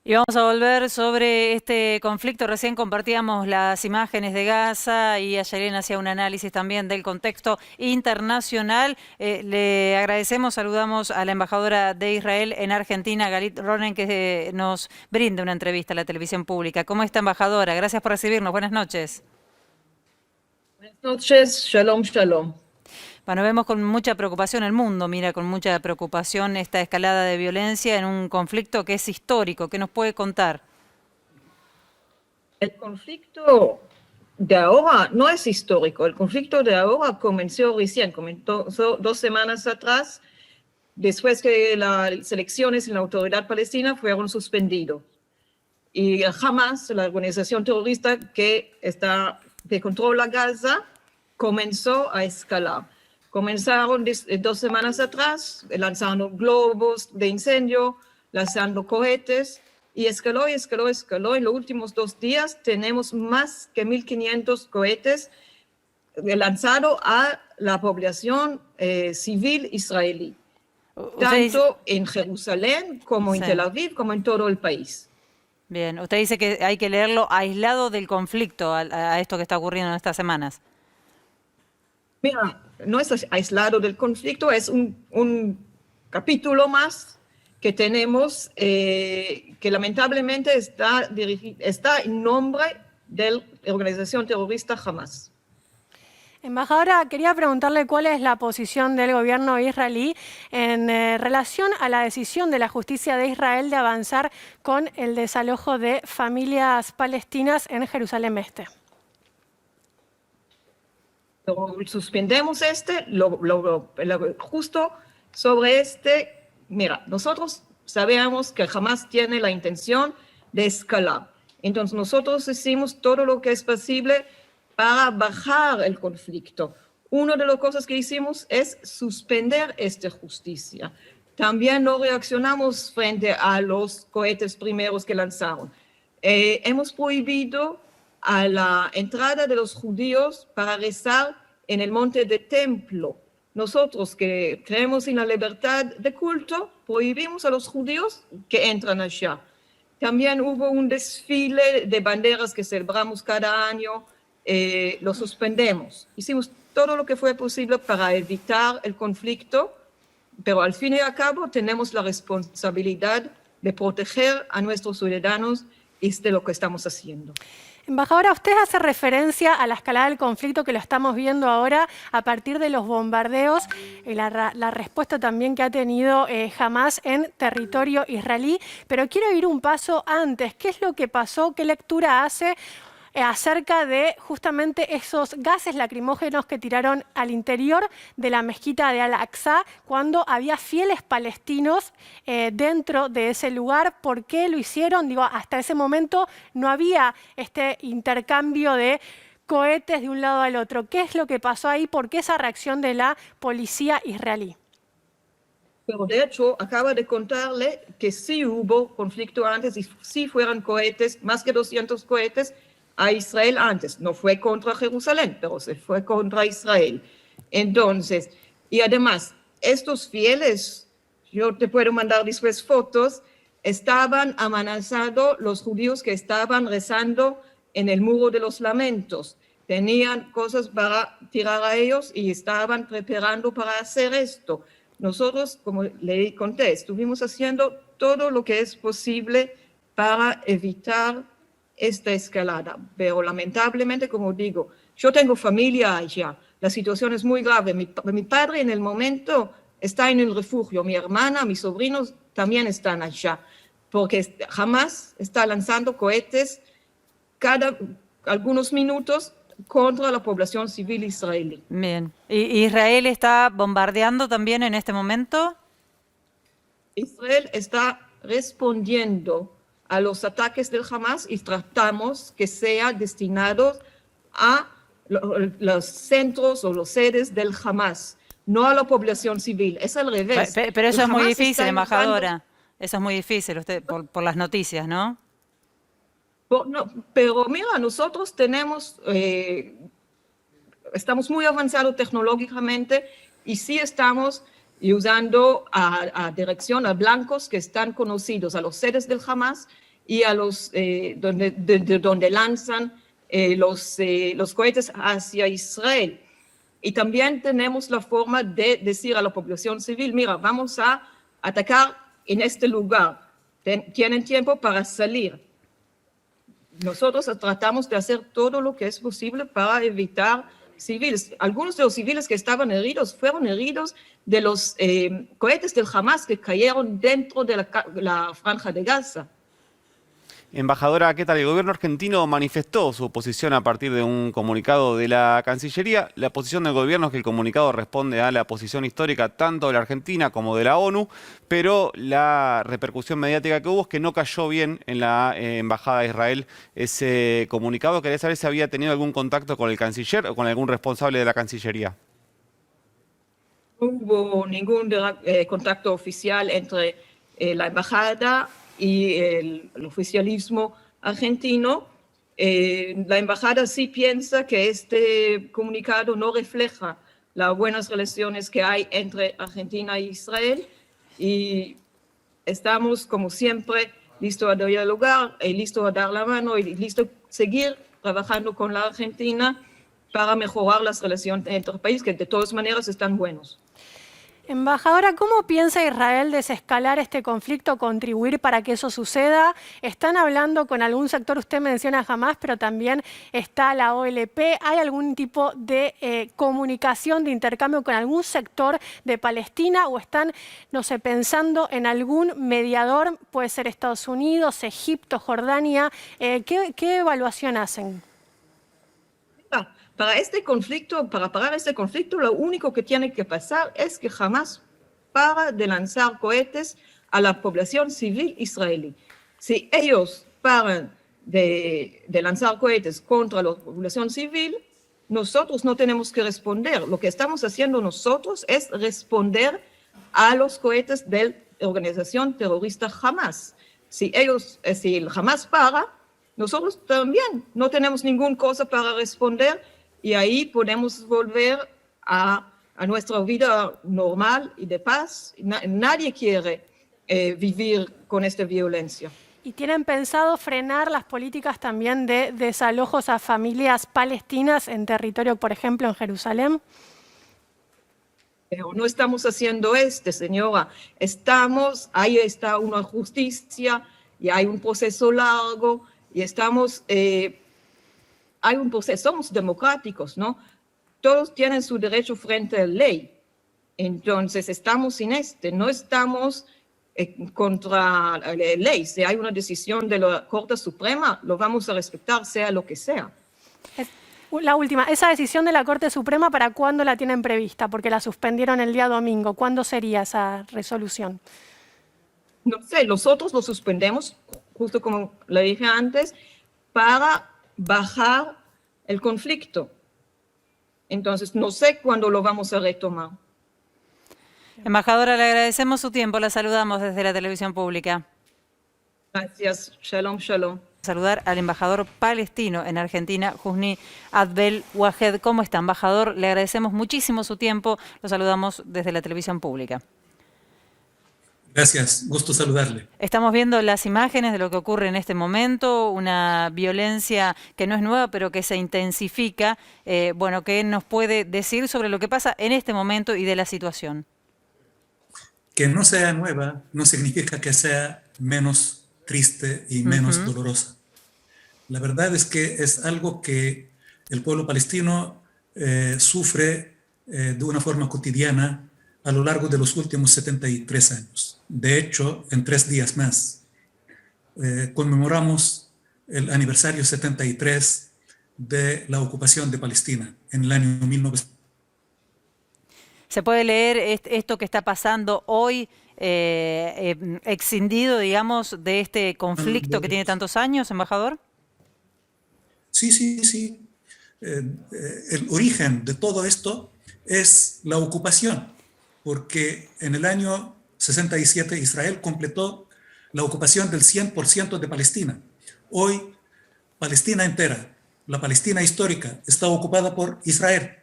Y vamos a volver sobre este conflicto. Recién compartíamos las imágenes de Gaza y Ayelen hacía un análisis también del contexto internacional. Le agradecemos, saludamos a la embajadora de Israel en Argentina, Galit Ronen, que nos brinda una entrevista a la televisión pública. ¿Cómo está, embajadora? Gracias por recibirnos. Buenas noches. Buenas noches, shalom, shalom. Bueno, vemos con mucha preocupación, el mundo mira con mucha preocupación esta escalada de violencia en un conflicto que es histórico. ¿Qué nos puede contar? El conflicto de ahora no es histórico. El conflicto de ahora comenzó recién, comenzó 2 semanas atrás, después que las elecciones en la autoridad palestina fueron suspendidas. Y Hamas, la organización terrorista que controla Gaza, comenzó a escalar. Comenzaron 2 semanas atrás lanzando globos de incendio, lanzando cohetes, y escaló y escaló, escaló. En los últimos 2 días tenemos más que 1.500 cohetes lanzados a la población civil israelí, tanto en Jerusalén como en Tel Aviv, como en todo el país. Bien, usted dice que hay que leerlo aislado del conflicto, a esto que está ocurriendo en estas semanas. Mira, no es aislado del conflicto, es un capítulo más que tenemos que lamentablemente está en nombre de la organización terrorista Hamas. Embajadora, quería preguntarle cuál es la posición del gobierno israelí en relación a la decisión de la justicia de Israel de avanzar con el desalojo de familias palestinas en Jerusalén Este. Suspendemos justo sobre mira, nosotros sabemos que Hamas tiene la intención de escalar. Entonces nosotros hicimos todo lo que es posible para bajar el conflicto. Una de las cosas que hicimos es suspender esta justicia. También no reaccionamos frente a los cohetes primeros que lanzaron. Hemos prohibido a la entrada de los judíos para rezar en el monte de templo. Nosotros que creemos en la libertad de culto, prohibimos a los judíos que entran allá. También hubo un desfile de banderas que celebramos cada año, lo suspendemos. Hicimos todo lo que fue posible para evitar el conflicto, pero al fin y al cabo tenemos la responsabilidad de proteger a nuestros ciudadanos y es de lo que estamos haciendo. Embajadora, usted hace referencia a la escalada del conflicto que lo estamos viendo ahora a partir de los bombardeos y la respuesta también que ha tenido Hamas en territorio israelí, pero quiero ir un paso antes. ¿Qué es lo que pasó? ¿Qué lectura hace acerca de justamente esos gases lacrimógenos que tiraron al interior de la mezquita de Al-Aqsa cuando había fieles palestinos dentro de ese lugar? ¿Por qué lo hicieron? Digo, hasta ese momento no había este intercambio de cohetes de un lado al otro. ¿Qué es lo que pasó ahí? ¿Por qué esa reacción de la policía israelí? Pero de hecho, acaba de contarle que sí hubo conflicto antes y sí fueron cohetes, más que 200 cohetes, a Israel antes. No fue contra Jerusalén, pero se fue contra Israel. Entonces, y además, estos fieles, yo te puedo mandar después fotos, estaban amenazando los judíos que estaban rezando en el muro de los lamentos. Tenían cosas para tirar a ellos y estaban preparando para hacer esto. Nosotros, como le conté, estuvimos haciendo todo lo que es posible para evitar esta escalada, pero lamentablemente, como digo, yo tengo familia allá, la situación es muy grave. Mi padre en el momento está en el refugio, mi hermana, mis sobrinos también están allá, porque Hamas está lanzando cohetes cada algunos minutos contra la población civil israelí. Bien. ¿Y Israel está bombardeando también en este momento? Israel está respondiendo a los ataques del Hamas y tratamos que sea destinado a los centros o los sedes del Hamas, no a la población civil. Es al revés. Pero eso es muy difícil, embajadora. Eso es muy difícil usted, por las noticias, ¿no? No, pero mira, nosotros estamos muy avanzados tecnológicamente y sí estamos usando a dirección a blancos que están conocidos, a los sedes del Hamas, y a donde lanzan los cohetes hacia Israel. Y también tenemos la forma de decir a la población civil, mira, vamos a atacar en este lugar, tienen tiempo para salir. Nosotros tratamos de hacer todo lo que es posible para evitar civiles. Algunos de los civiles que estaban heridos fueron heridos de los cohetes del Hamas que cayeron dentro de la franja de Gaza. Embajadora, ¿qué tal? El gobierno argentino manifestó su oposición a partir de un comunicado de la Cancillería. La posición del gobierno es que el comunicado responde a la posición histórica tanto de la Argentina como de la ONU, pero la repercusión mediática que hubo es que no cayó bien en la Embajada de Israel ese comunicado. Quería saber si había tenido algún contacto con el canciller o con algún responsable de la Cancillería. No hubo ningún contacto oficial entre la embajada y el oficialismo argentino. La embajada sí piensa que este comunicado no refleja las buenas relaciones que hay entre Argentina e Israel, y estamos, como siempre, listos a dialogar, listos a dar la mano y listos a seguir trabajando con la Argentina para mejorar las relaciones entre los países, que de todas maneras están buenos. Embajadora, ¿cómo piensa Israel desescalar este conflicto, contribuir para que eso suceda? ¿Están hablando con algún sector? Usted menciona Hamas, pero también está la OLP. ¿Hay algún tipo de comunicación, de intercambio con algún sector de Palestina? ¿O están, no sé, pensando en algún mediador? Puede ser Estados Unidos, Egipto, Jordania. ¿Qué evaluación hacen? Para parar este conflicto, lo único que tiene que pasar es que Hamas para de lanzar cohetes a la población civil israelí. Si ellos paran de lanzar cohetes contra la población civil, nosotros no tenemos que responder. Lo que estamos haciendo nosotros es responder a los cohetes de la organización terrorista Hamas. Si el Hamas para, nosotros también no tenemos ninguna cosa para responder, y ahí podemos volver a nuestra vida normal y de paz. Nadie quiere vivir con esta violencia. ¿Y tienen pensado frenar las políticas también de desalojos a familias palestinas en territorio, por ejemplo, en Jerusalén? Pero no estamos haciendo señora. Ahí está una justicia y hay un proceso largo y hay un proceso, somos democráticos, ¿no? Todos tienen su derecho frente a la ley. Entonces, estamos no estamos contra la ley. Si hay una decisión de la Corte Suprema, lo vamos a respetar, sea lo que sea. La última, esa decisión de la Corte Suprema, ¿para cuándo la tienen prevista? Porque la suspendieron el día domingo. ¿Cuándo sería esa resolución? No sé, nosotros lo suspendemos, justo como le dije antes, para bajar el conflicto. Entonces, no sé cuándo lo vamos a retomar. Embajadora, le agradecemos su tiempo. La saludamos desde la televisión pública. Gracias. Shalom, shalom. Saludar al embajador palestino en Argentina, Husni Abdel Wahed. ¿Cómo está, embajador? Le agradecemos muchísimo su tiempo. Lo saludamos desde la televisión pública. Gracias, gusto saludarle. Estamos viendo las imágenes de lo que ocurre en este momento, una violencia que no es nueva, pero que se intensifica. Bueno, ¿qué nos puede decir sobre lo que pasa en este momento y de la situación? Que no sea nueva no significa que sea menos triste y menos dolorosa. La verdad es que es algo que el pueblo palestino sufre de una forma cotidiana a lo largo de los últimos 73 años. De hecho, en 3 días más, conmemoramos el aniversario 73 de la ocupación de Palestina en el año 1900. ¿Se puede leer esto que está pasando hoy, excindido, digamos, de este conflicto que tiene tantos años, embajador? Sí. El origen de todo esto es la ocupación, porque en el año 67 Israel completó la ocupación del 100% de Palestina. Hoy, Palestina entera, la Palestina histórica, está ocupada por Israel.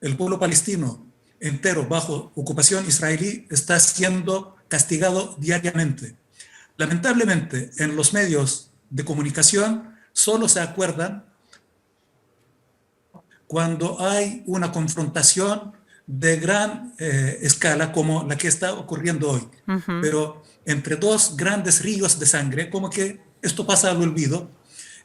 El pueblo palestino entero, bajo ocupación israelí, está siendo castigado diariamente. Lamentablemente, en los medios de comunicación solo se acuerdan cuando hay una confrontación de gran escala como la que está ocurriendo hoy. Pero entre dos grandes ríos de sangre, como que esto pasa al olvido,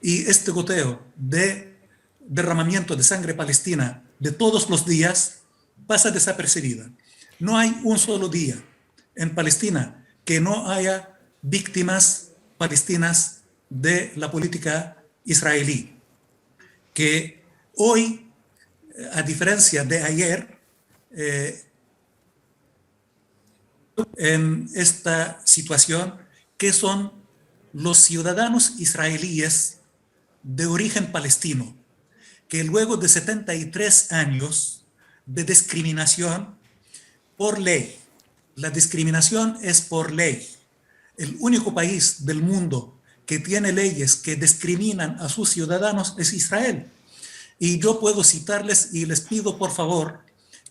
y este goteo de derramamiento de sangre palestina de todos los días pasa desapercibida. No hay un solo día en Palestina que no haya víctimas palestinas de la política israelí, que hoy, a diferencia de ayer, en esta situación, que son los ciudadanos israelíes de origen palestino, que luego de 73 años de discriminación por ley, la discriminación es por ley. El único país del mundo que tiene leyes que discriminan a sus ciudadanos es Israel. Y yo puedo citarles y les pido por favor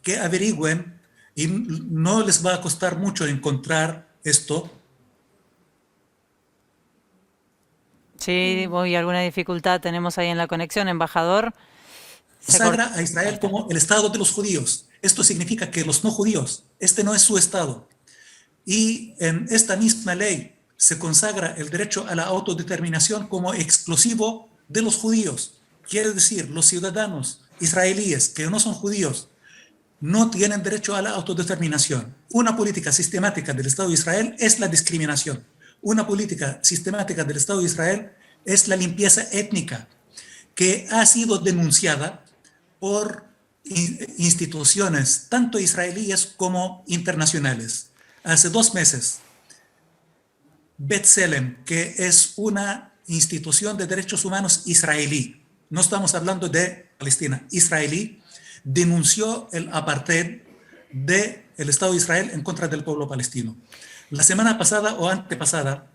que averigüen, y no les va a costar mucho encontrar esto. Sí, voy, alguna dificultad tenemos ahí en la conexión, embajador. Consagra a Israel como el Estado de los judíos. Esto significa que los no judíos, este no es su Estado. Y en esta misma ley se consagra el derecho a la autodeterminación como exclusivo de los judíos. Quiere decir, los ciudadanos israelíes que no son judíos no tienen derecho a la autodeterminación. Una política sistemática del Estado de Israel es la discriminación. Una política sistemática del Estado de Israel es la limpieza étnica, que ha sido denunciada por instituciones tanto israelíes como internacionales. Hace 2 meses, B'Tselem, que es una institución de derechos humanos israelí, no estamos hablando de Palestina, israelí, denunció el apartheid del Estado de Israel en contra del pueblo palestino. La semana pasada o antepasada,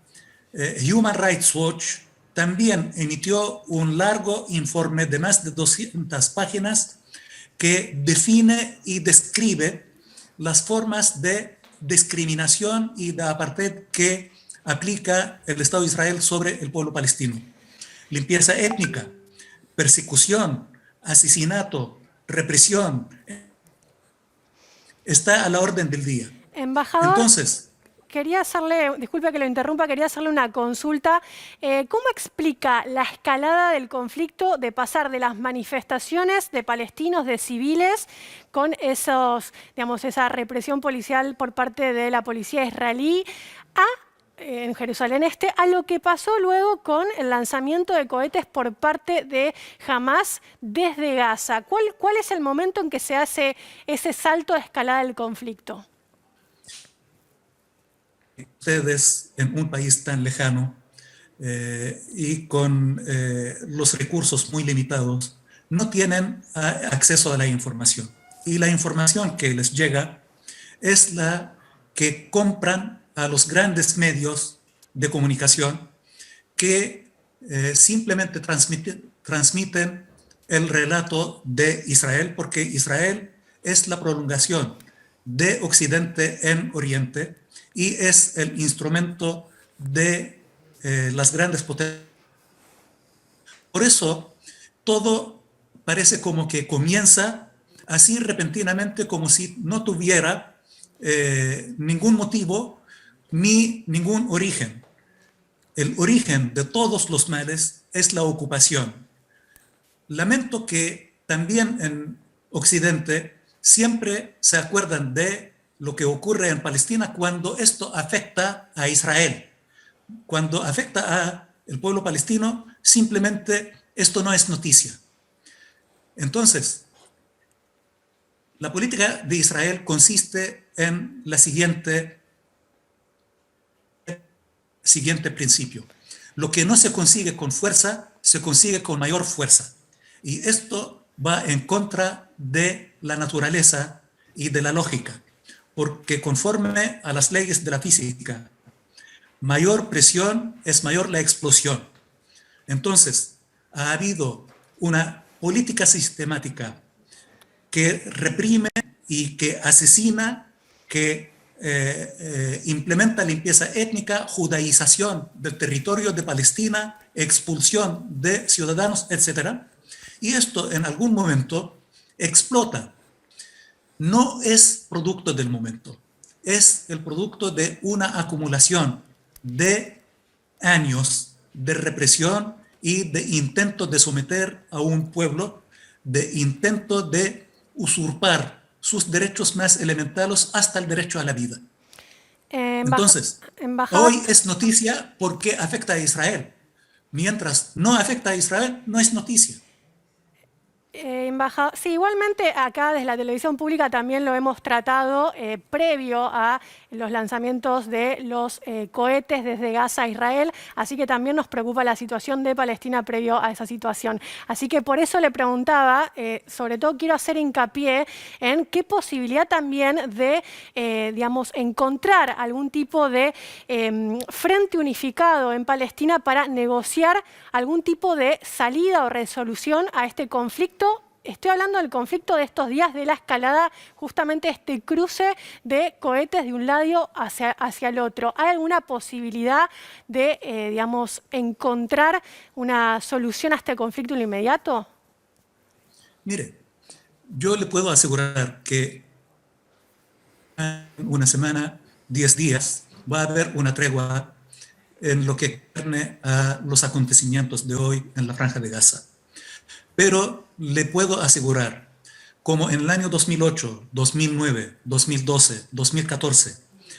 Human Rights Watch también emitió un largo informe de más de 200 páginas que define y describe las formas de discriminación y de apartheid que aplica el Estado de Israel sobre el pueblo palestino. Limpieza étnica, persecución, asesinato, represión, está a la orden del día. Embajador, entonces, quería hacerle, disculpe que lo interrumpa, quería hacerle una consulta. ¿Cómo explica la escalada del conflicto de pasar de las manifestaciones de palestinos, de civiles, con esos, digamos, esa represión policial por parte de la policía israelí en Jerusalén Este, a lo que pasó luego con el lanzamiento de cohetes por parte de Hamás desde Gaza? ¿Cuál es el momento en que se hace ese salto de escalada del conflicto? Ustedes, en un país tan lejano y con los recursos muy limitados, no tienen acceso a la información. Y la información que les llega es la que compran a los grandes medios de comunicación que simplemente transmiten el relato de Israel, porque Israel es la prolongación de Occidente en Oriente y es el instrumento de las grandes potencias. Por eso, todo parece como que comienza así repentinamente, como si no tuviera ningún motivo ni ningún origen. El origen de todos los males es la ocupación. Lamento que también en Occidente siempre se acuerdan de lo que ocurre en Palestina cuando esto afecta a Israel. Cuando afecta al pueblo palestino, simplemente esto no es noticia. Entonces, la política de Israel consiste en la siguiente principio. Lo que no se consigue con fuerza, se consigue con mayor fuerza. Y esto va en contra de la naturaleza y de la lógica, porque conforme a las leyes de la física, mayor presión es mayor la explosión. Entonces, ha habido una política sistemática que reprime y que asesina, que implementa limpieza étnica, judaización del territorio de Palestina expulsión de ciudadanos, etc. Y esto en algún momento explota. No es producto del momento, es el producto de una acumulación de años de represión y de intento de someter a un pueblo, de intento de usurpar sus derechos más elementales hasta el derecho a la vida. Entonces, hoy es noticia porque afecta a Israel. Mientras no afecta a Israel, no es noticia. Embajador, sí, igualmente acá desde la televisión pública también lo hemos tratado previo a los lanzamientos de los cohetes desde Gaza a Israel, así que también nos preocupa la situación de Palestina previo a esa situación. Así que por eso le preguntaba, sobre todo quiero hacer hincapié en qué posibilidad también de, digamos, encontrar algún tipo de frente unificado en Palestina para negociar algún tipo de salida o resolución a este conflicto. Estoy hablando del conflicto de estos días, de la escalada, justamente este cruce de cohetes de un lado hacia el otro. ¿Hay alguna posibilidad de, digamos, encontrar una solución a este conflicto en lo inmediato? Mire, yo le puedo asegurar que en una semana, 10 días, va a haber una tregua en lo que concierne a los acontecimientos de hoy en la Franja de Gaza. Pero le puedo asegurar, como en el año 2008, 2009, 2012, 2014,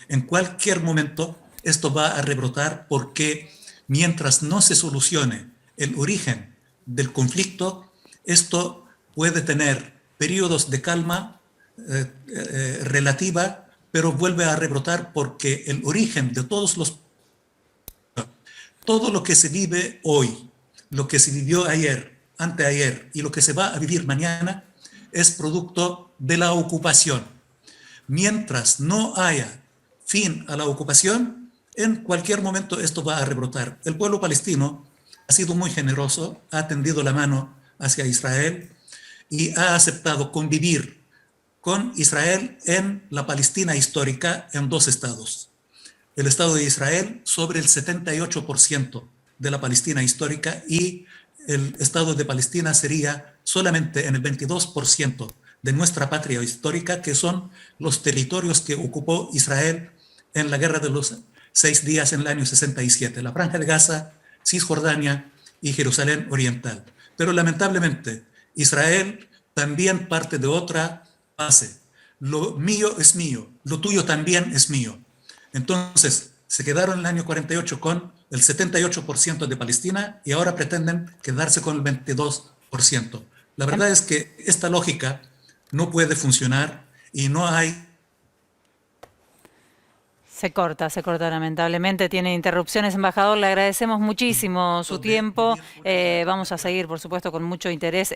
en cualquier momento esto va a rebrotar porque mientras no se solucione el origen del conflicto, esto puede tener periodos de calma relativa, pero vuelve a rebrotar porque el origen de todo lo que se vive hoy, lo que se vivió ayer, anteayer y lo que se va a vivir mañana es producto de la ocupación. Mientras no haya fin a la ocupación, en cualquier momento esto va a rebrotar. El pueblo palestino ha sido muy generoso, ha tendido la mano hacia Israel y ha aceptado convivir con Israel en la Palestina histórica en 2 estados. El Estado de Israel sobre el 78% de la Palestina histórica y el Estado de Palestina sería solamente en el 22% de nuestra patria histórica, que son los territorios que ocupó Israel en la Guerra de los 6 días en el año 67, la Franja de Gaza, Cisjordania y Jerusalén Oriental. Pero lamentablemente Israel también parte de otra base. Lo mío es mío, lo tuyo también es mío. Entonces, se quedaron en el año 48 con el 78% de Palestina y ahora pretenden quedarse con el 22%. La verdad es que esta lógica no puede funcionar y no hay... Se corta lamentablemente, tiene interrupciones, embajador, le agradecemos muchísimo su tiempo, vamos a seguir, por supuesto, con mucho interés